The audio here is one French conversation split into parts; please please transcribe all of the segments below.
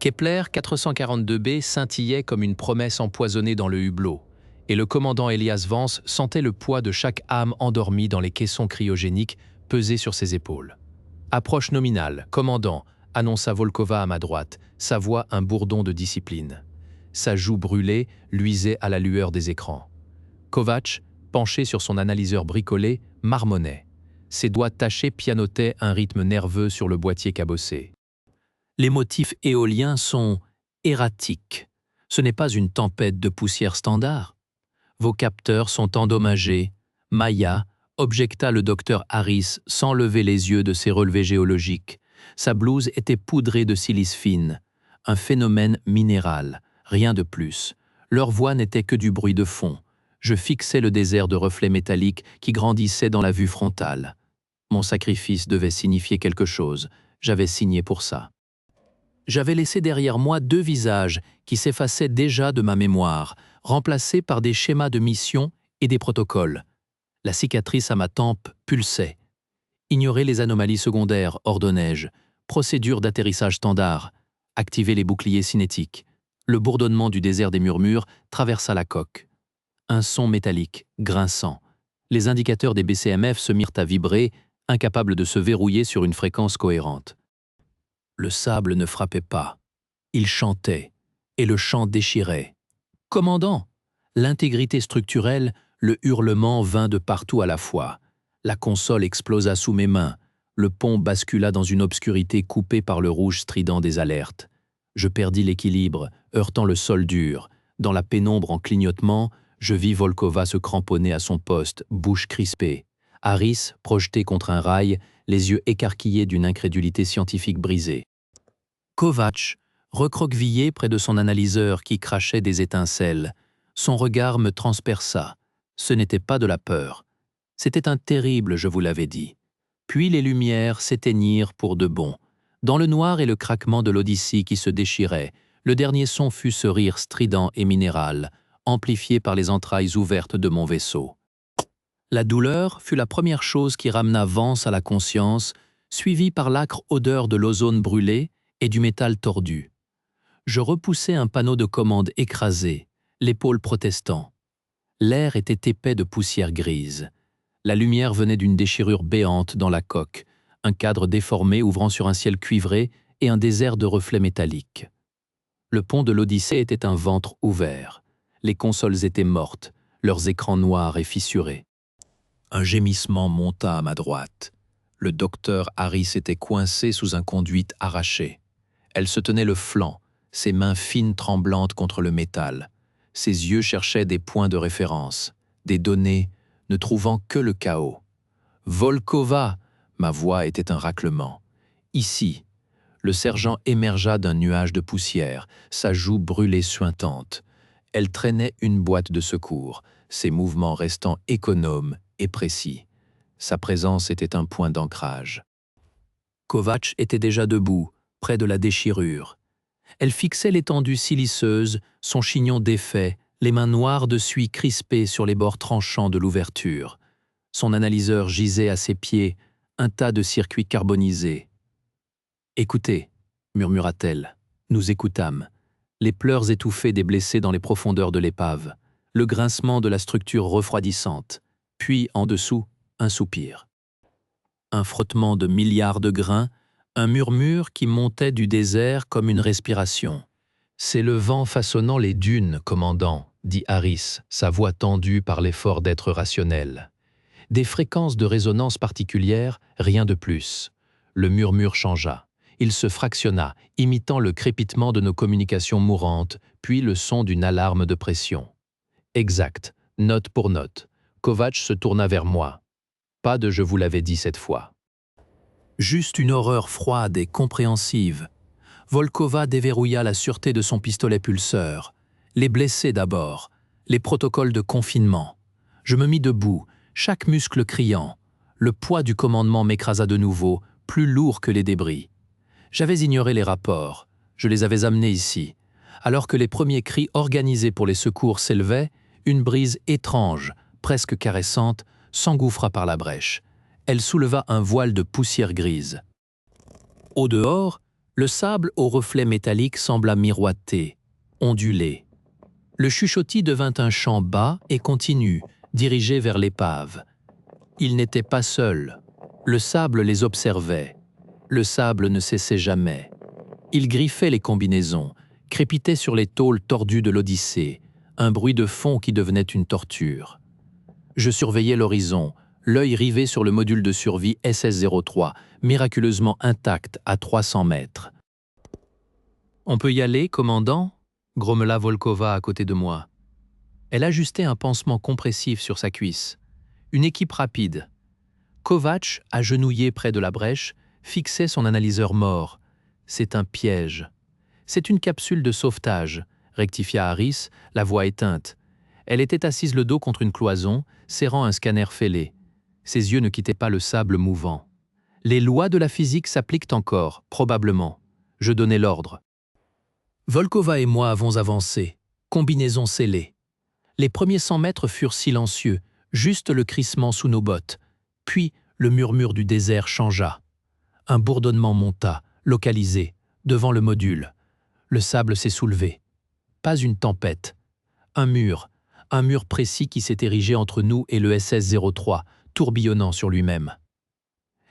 Kepler 442b scintillait comme une promesse empoisonnée dans le hublot, et le commandant Elias Vance sentait le poids de chaque âme endormie dans les caissons cryogéniques peser sur ses épaules. « Approche nominale, commandant », annonça Volkova à ma droite, sa voix un bourdon de discipline. Sa joue brûlée luisait à la lueur des écrans. Kovacs, penché sur son analyseur bricolé, marmonnait. Ses doigts tachés pianotaient un rythme nerveux sur le boîtier cabossé. Les motifs éoliens sont erratiques. Ce n'est pas une tempête de poussière standard. Vos capteurs sont endommagés. Maya, objecta le docteur Harris sans lever les yeux de ses relevés géologiques. Sa blouse était poudrée de silice fine. Un phénomène minéral, rien de plus. Leur voix n'était que du bruit de fond. Je fixais le désert de reflets métalliques qui grandissait dans la vue frontale. Mon sacrifice devait signifier quelque chose. J'avais signé pour ça. J'avais laissé derrière moi 2 visages qui s'effaçaient déjà de ma mémoire, remplacés par des schémas de mission et des protocoles. La cicatrice à ma tempe pulsait. Ignorer les anomalies secondaires, ordonnai-je. Procédure d'atterrissage standard. Activer les boucliers cinétiques. Le bourdonnement du désert des murmures traversa la coque. Un son métallique, grinçant. Les indicateurs des BCMF se mirent à vibrer, incapables de se verrouiller sur une fréquence cohérente. Le sable ne frappait pas. Il chantait, et le chant déchirait. « Commandant !» L'intégrité structurelle, le hurlement vint de partout à la fois. La console explosa sous mes mains. Le pont bascula dans une obscurité coupée par le rouge strident des alertes. Je perdis l'équilibre, heurtant le sol dur. Dans la pénombre en clignotement, je vis Volkova se cramponner à son poste, bouche crispée. Harris, projeté contre un rail, les yeux écarquillés d'une incrédulité scientifique brisée. Kovacs, recroquevillé près de son analyseur qui crachait des étincelles. Son regard me transperça. Ce n'était pas de la peur. C'était un terrible, je vous l'avais dit. Puis les lumières s'éteignirent pour de bon. Dans le noir et le craquement de l'Odyssée qui se déchirait, le dernier son fut ce rire strident et minéral, amplifié par les entrailles ouvertes de mon vaisseau. La douleur fut la première chose qui ramena Vance à la conscience, suivie par l'âcre odeur de l'ozone brûlé et du métal tordu. Je repoussai un panneau de commande écrasé, l'épaule protestant. L'air était épais de poussière grise. La lumière venait d'une déchirure béante dans la coque, un cadre déformé ouvrant sur un ciel cuivré et un désert de reflets métalliques. Le pont de l'Odyssée était un ventre ouvert. Les consoles étaient mortes, leurs écrans noirs et fissurés. Un gémissement monta à ma droite. Le docteur Harris était coincé sous un conduit arraché. Elle se tenait le flanc, ses mains fines tremblantes contre le métal. Ses yeux cherchaient des points de référence, des données, ne trouvant que le chaos. « Volkova !» Ma voix était un raclement. « Ici !» Le sergent émergea d'un nuage de poussière, sa joue brûlée suintante. Elle traînait une boîte de secours, ses mouvements restant économes et précis. Sa présence était un point d'ancrage. Kovacs était déjà debout, près de la déchirure. Elle fixait l'étendue siliceuse, son chignon défait, les mains noires de suie crispées sur les bords tranchants de l'ouverture. Son analyseur gisait à ses pieds, un tas de circuits carbonisés. « Écoutez », murmura-t-elle. Nous écoutâmes. Les pleurs étouffés des blessés dans les profondeurs de l'épave, le grincement de la structure refroidissante, puis, en dessous, un soupir. Un frottement de milliards de grains, un murmure qui montait du désert comme une respiration. « C'est le vent façonnant les dunes, commandant », dit Harris, sa voix tendue par l'effort d'être rationnel. Des fréquences de résonance particulières, rien de plus. Le murmure changea. Il se fractionna, imitant le crépitement de nos communications mourantes, puis le son d'une alarme de pression. Exact, note pour note. Kovacs se tourna vers moi. Pas de « je vous l'avais dit » cette fois. Juste une horreur froide et compréhensive. Volkova déverrouilla la sûreté de son pistolet pulseur. Les blessés d'abord, les protocoles de confinement. Je me mis debout, chaque muscle criant. Le poids du commandement m'écrasa de nouveau, plus lourd que les débris. J'avais ignoré les rapports, je les avais amenés ici. Alors que les premiers cris organisés pour les secours s'élevaient, une brise étrange, presque caressante, s'engouffra par la brèche. Elle souleva un voile de poussière grise. Au dehors, Le sable aux reflets métalliques sembla miroiter, onduler. Le chuchotis devint un chant bas et continu, dirigé vers l'épave. Ils n'étaient pas seuls. Le sable les observait. Le sable ne cessait jamais. Il griffait les combinaisons, crépitait sur les tôles tordues de l'Odyssée, un bruit de fond qui devenait une torture. Je surveillais l'horizon, l'œil rivé sur le module de survie SS-03, miraculeusement intact à 300 mètres. « On peut y aller, commandant » grommela Volkova à côté de moi. Elle ajustait un pansement compressif sur sa cuisse. Une équipe rapide. Kovacs, agenouillé près de la brèche, fixait son analyseur mort. C'est un piège. C'est une capsule de sauvetage, rectifia Harris, la voix éteinte. Elle était assise le dos contre une cloison, serrant un scanner fêlé. Ses yeux ne quittaient pas le sable mouvant. Les lois de la physique s'appliquent encore, probablement. Je donnai l'ordre. Volkova et moi avons avancé, combinaison scellée. Les premiers 100 mètres furent silencieux, juste le crissement sous nos bottes. Puis, le murmure du désert changea. Un bourdonnement monta, localisé, devant le module. Le sable s'est soulevé. Pas une tempête. Un mur précis qui s'est érigé entre nous et le SS-03, tourbillonnant sur lui-même.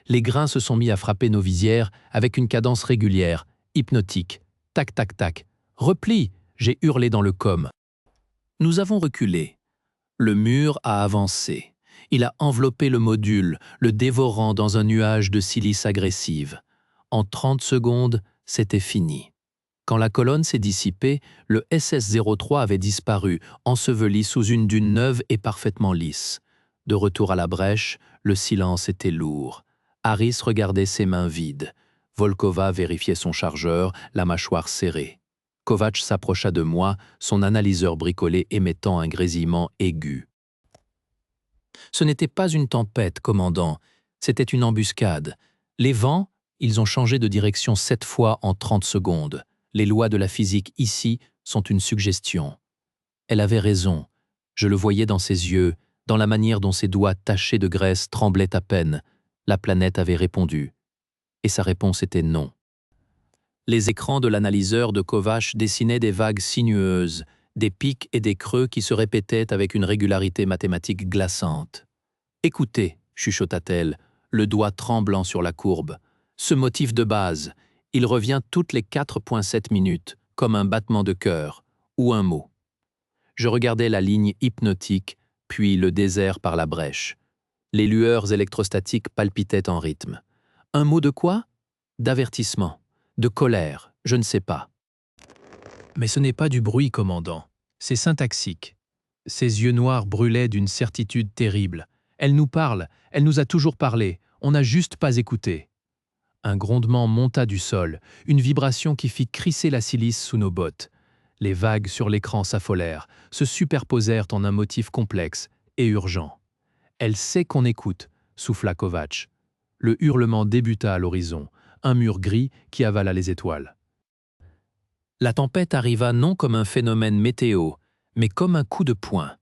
Les grains se sont mis à frapper nos visières avec une cadence régulière, hypnotique. Tac, tac, tac. Repli, j'ai hurlé dans le com. Nous avons reculé. Le mur a avancé. Il a enveloppé le module, le dévorant dans un nuage de silice agressive. En 30 secondes, c'était fini. Quand la colonne s'est dissipée, le SS-03 avait disparu, enseveli sous une dune neuve et parfaitement lisse. De retour à la brèche, le silence était lourd. Harris regardait ses mains vides. Volkova vérifiait son chargeur, la mâchoire serrée. Kovacs s'approcha de moi, son analyseur bricolé émettant un grésillement aigu. « Ce n'était pas une tempête, commandant, c'était une embuscade. Les vents, ils ont changé de direction 7 fois en 30 secondes. Les lois de la physique ici sont une suggestion. » Elle avait raison. Je le voyais dans ses yeux, dans la manière dont ses doigts tachés de graisse tremblaient à peine. La planète avait répondu. Et sa réponse était non. Les écrans de l'analyseur de Kovacs dessinaient des vagues sinueuses, des pics et des creux qui se répétaient avec une régularité mathématique glaçante. « Écoutez » chuchota-t-elle, le doigt tremblant sur la courbe. « Ce motif de base, il revient toutes les 4,7 minutes, comme un battement de cœur, ou un mot. » Je regardais la ligne hypnotique, puis le désert par la brèche. Les lueurs électrostatiques palpitaient en rythme. Un mot de quoi? D'avertissement, de colère, je ne sais pas. Mais ce n'est pas du bruit, commandant. C'est syntaxique. Ses yeux noirs brûlaient d'une certitude terrible. Elle nous parle, elle nous a toujours parlé, on n'a juste pas écouté. Un grondement monta du sol, une vibration qui fit crisser la silice sous nos bottes. Les vagues sur l'écran s'affolèrent, se superposèrent en un motif complexe et urgent. Elle sait qu'on écoute, souffla Kovacs. Le hurlement débuta à l'horizon, un mur gris qui avala les étoiles. La tempête arriva non comme un phénomène météo, mais comme un coup de poing.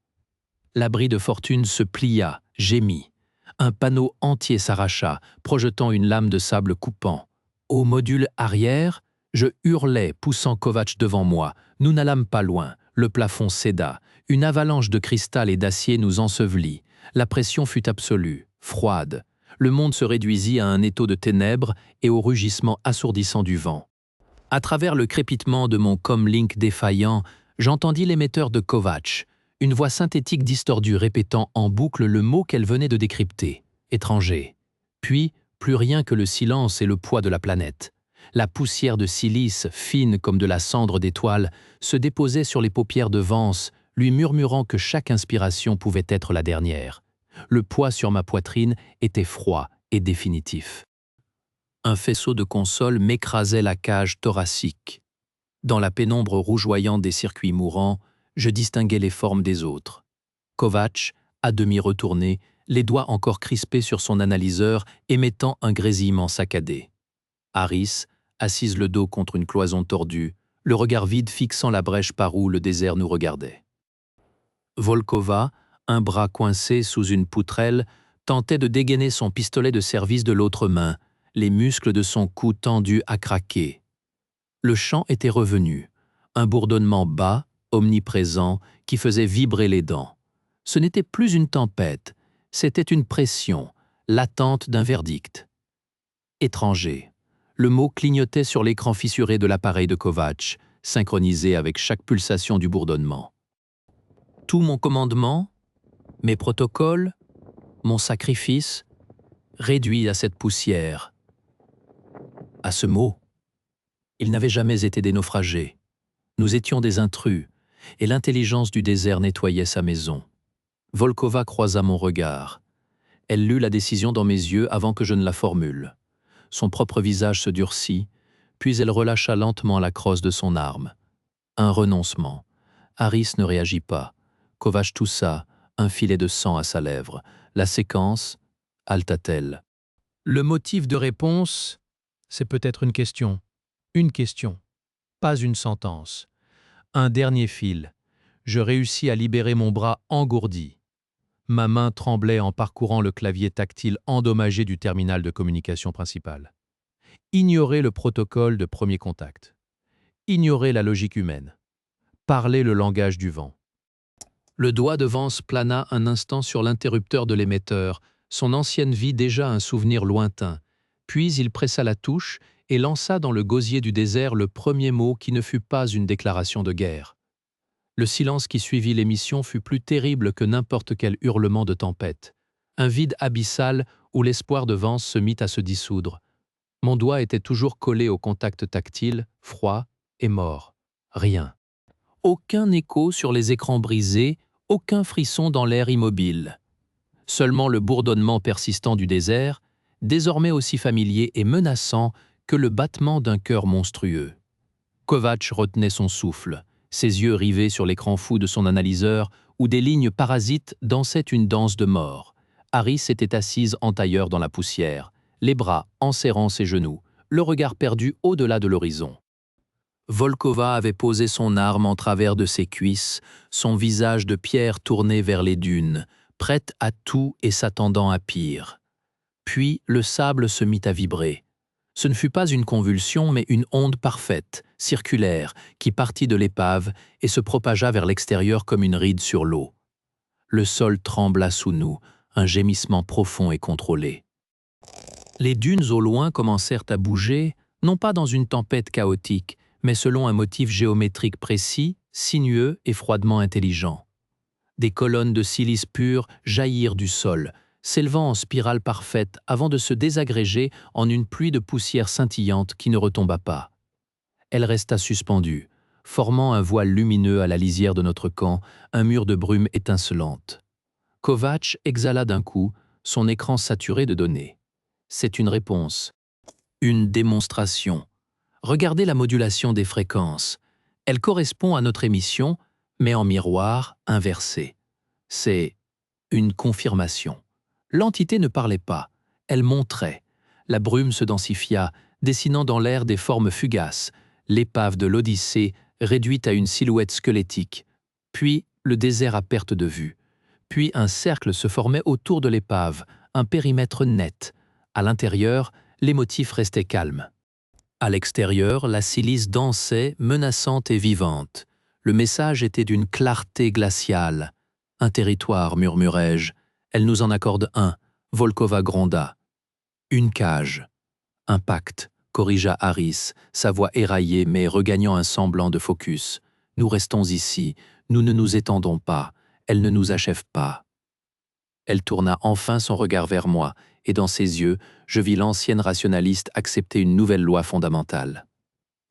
L'abri de fortune se plia, gémit. Un panneau entier s'arracha, projetant une lame de sable coupant. Au module arrière, je hurlais, poussant Kovacs devant moi. Nous n'allâmes pas loin. Le plafond céda. Une avalanche de cristal et d'acier nous ensevelit. La pression fut absolue, froide. Le monde se réduisit à un étau de ténèbres et au rugissement assourdissant du vent. À travers le crépitement de mon comlink défaillant, j'entendis l'émetteur de Kovacs, une voix synthétique distordue répétant en boucle le mot qu'elle venait de décrypter, étranger. Puis, plus rien que le silence et le poids de la planète. La poussière de silice, fine comme de la cendre d'étoile, se déposait sur les paupières de Vance, lui murmurant que chaque inspiration pouvait être la dernière. Le poids sur ma poitrine était froid et définitif. Un faisceau de console m'écrasait la cage thoracique. Dans la pénombre rougeoyante des circuits mourants, je distinguais les formes des autres. Kovacs, à demi retourné, les doigts encore crispés sur son analyseur, émettant un grésillement saccadé. Harris, assise le dos contre une cloison tordue, le regard vide fixant la brèche par où le désert nous regardait. Volkova, un bras coincé sous une poutrelle, tentait de dégainer son pistolet de service de l'autre main, les muscles de son cou tendus à craquer, Le chant était revenu, un bourdonnement bas, omniprésent, qui faisait vibrer les dents. Ce n'était plus une tempête, c'était une pression, l'attente d'un verdict. Étranger. Le mot clignotait sur l'écran fissuré de l'appareil de Kovacs, synchronisé avec chaque pulsation du bourdonnement. Tout mon commandement, mes protocoles, mon sacrifice, réduit à cette poussière. À ce mot, il n'avait jamais été des naufragés. Nous étions des intrus, et l'intelligence du désert nettoyait sa maison. Volkova croisa mon regard. Elle lut la décision dans mes yeux avant que je ne la formule. Son propre visage se durcit, puis elle relâcha lentement la crosse de son arme. Un renoncement. Harris ne réagit pas. Kovacs toussa, un filet de sang à sa lèvre. La séquence, halta-t-elle. Le motif de réponse, c'est peut-être une question. Une question, pas une sentence. Un dernier fil. Je réussis à libérer mon bras engourdi. Ma main tremblait en parcourant le clavier tactile endommagé du terminal de communication principal. Ignorer le protocole de premier contact. Ignorer la logique humaine. Parler le langage du vent. Le doigt de Vance plana un instant sur l'interrupteur de l'émetteur, son ancienne vie déjà un souvenir lointain. Puis il pressa la touche et lança dans le gosier du désert le premier mot qui ne fut pas une déclaration de guerre. Le silence qui suivit l'émission fut plus terrible que n'importe quel hurlement de tempête. Un vide abyssal où l'espoir de Vance se mit à se dissoudre. Mon doigt était toujours collé au contact tactile, froid et mort. Rien. Aucun écho sur les écrans brisés, aucun frisson dans l'air immobile. Seulement le bourdonnement persistant du désert, désormais aussi familier et menaçant que le battement d'un cœur monstrueux. Kovacs retenait son souffle, ses yeux rivés sur l'écran fou de son analyseur où des lignes parasites dansaient une danse de mort. Harris était assise en tailleur dans la poussière, les bras enserrant ses genoux, le regard perdu au-delà de l'horizon. Volkova avait posé son arme en travers de ses cuisses, son visage de pierre tourné vers les dunes, prête à tout et s'attendant à pire. Puis le sable se mit à vibrer. Ce ne fut pas une convulsion, mais une onde parfaite, circulaire, qui partit de l'épave et se propagea vers l'extérieur comme une ride sur l'eau. Le sol trembla sous nous, un gémissement profond et contrôlé. Les dunes au loin commencèrent à bouger, non pas dans une tempête chaotique, mais selon un motif géométrique précis, sinueux et froidement intelligent. Des colonnes de silice pur jaillirent du sol, s'élevant en spirale parfaite avant de se désagréger en une pluie de poussière scintillante qui ne retomba pas. Elle resta suspendue, formant un voile lumineux à la lisière de notre camp, un mur de brume étincelante. Kovacs exhala d'un coup, son écran saturé de données. C'est une réponse, une démonstration. Regardez la modulation des fréquences. Elle correspond à notre émission, mais en miroir inversé. C'est une confirmation. L'entité ne parlait pas, elle montrait. La brume se densifia, dessinant dans l'air des formes fugaces, l'épave de l'Odyssée réduite à une silhouette squelettique. Puis le désert à perte de vue. Puis un cercle se formait autour de l'épave, un périmètre net. À l'intérieur, les motifs restaient calmes. À l'extérieur, la silice dansait, menaçante et vivante. Le message était d'une clarté glaciale. « Un territoire », murmurai-je. « Elle nous en accorde un », Volkova gronda. « Une cage. »« Un pacte », corrigea Harris, sa voix éraillée mais regagnant un semblant de focus. « Nous restons ici, nous ne nous étendons pas, elle ne nous achève pas. » Elle tourna enfin son regard vers moi, et dans ses yeux, je vis l'ancienne rationaliste accepter une nouvelle loi fondamentale.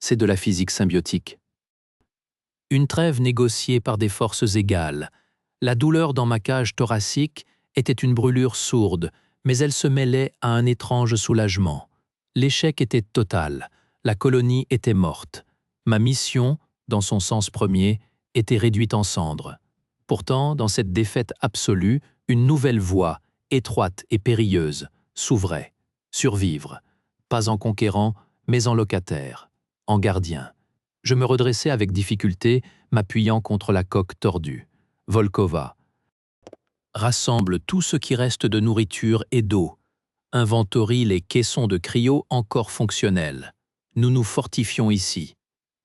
C'est de la physique symbiotique. Une trêve négociée par des forces égales. La douleur dans ma cage thoracique était une brûlure sourde, mais elle se mêlait à un étrange soulagement. L'échec était total, la colonie était morte. Ma mission, dans son sens premier, était réduite en cendres. Pourtant, dans cette défaite absolue, une nouvelle voie, étroite et périlleuse, s'ouvrait. Survivre, pas en conquérant, mais en locataire, en gardien. Je me redressai avec difficulté, m'appuyant contre la coque tordue. Volkova. Rassemble tout ce qui reste de nourriture et d'eau. Inventorie les caissons de cryo encore fonctionnels. Nous nous fortifions ici.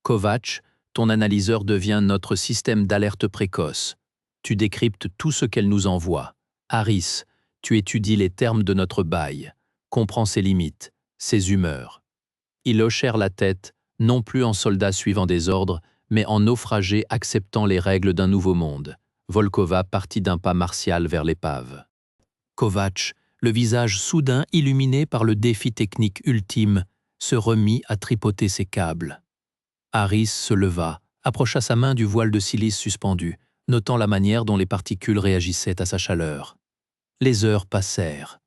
Kovacs, ton analyseur devient notre système d'alerte précoce. Tu décryptes tout ce qu'elle nous envoie. Harris, tu étudies les termes de notre bail, comprends ses limites, ses humeurs. Ils hochèrent la tête, non plus en soldats suivant des ordres, mais en naufragés acceptant les règles d'un nouveau monde. Volkova partit d'un pas martial vers l'épave. Kovacs, le visage soudain illuminé par le défi technique ultime, se remit à tripoter ses câbles. Harris se leva, approcha sa main du voile de silice suspendu, notant la manière dont les particules réagissaient à sa chaleur. Les heures passèrent.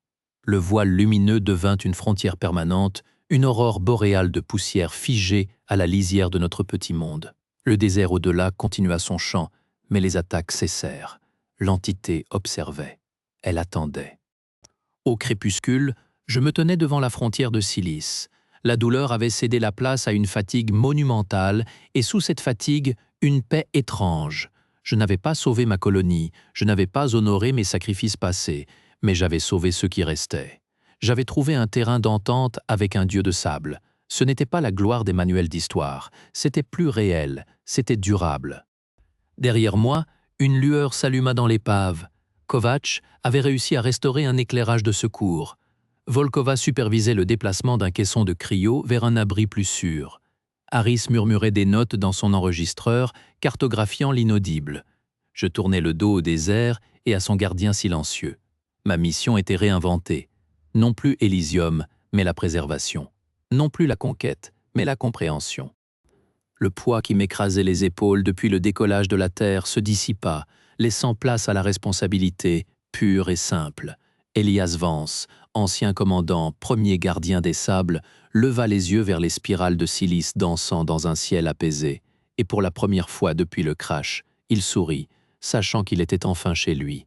Le voile lumineux devint une frontière permanente, une aurore boréale de poussière figée à la lisière de notre petit monde. Le désert au-delà continua son chant, mais les attaques cessèrent. L'entité observait. Elle attendait. Au crépuscule, je me tenais devant la frontière de silice. La douleur avait cédé la place à une fatigue monumentale, et sous cette fatigue, une paix étrange. Je n'avais pas sauvé ma colonie, je n'avais pas honoré mes sacrifices passés, mais j'avais sauvé ceux qui restaient. J'avais trouvé un terrain d'entente avec un dieu de sable. Ce n'était pas la gloire des manuels d'histoire, c'était plus réel, c'était durable. Derrière moi, une lueur s'alluma dans l'épave. Kovacs avait réussi à restaurer un éclairage de secours. Volkova supervisait le déplacement d'un caisson de cryo vers un abri plus sûr. Harris murmurait des notes dans son enregistreur, cartographiant l'inaudible. Je tournais le dos au désert et à son gardien silencieux. Ma mission était réinventée. Non plus Elysium, mais la préservation. Non plus la conquête, mais la compréhension. Le poids qui m'écrasait les épaules depuis le décollage de la Terre se dissipa, laissant place à la responsabilité, pure et simple. Elias Vance, ancien commandant, premier gardien des sables, leva les yeux vers les spirales de silice dansant dans un ciel apaisé, et pour la première fois depuis le crash, il sourit, sachant qu'il était enfin chez lui,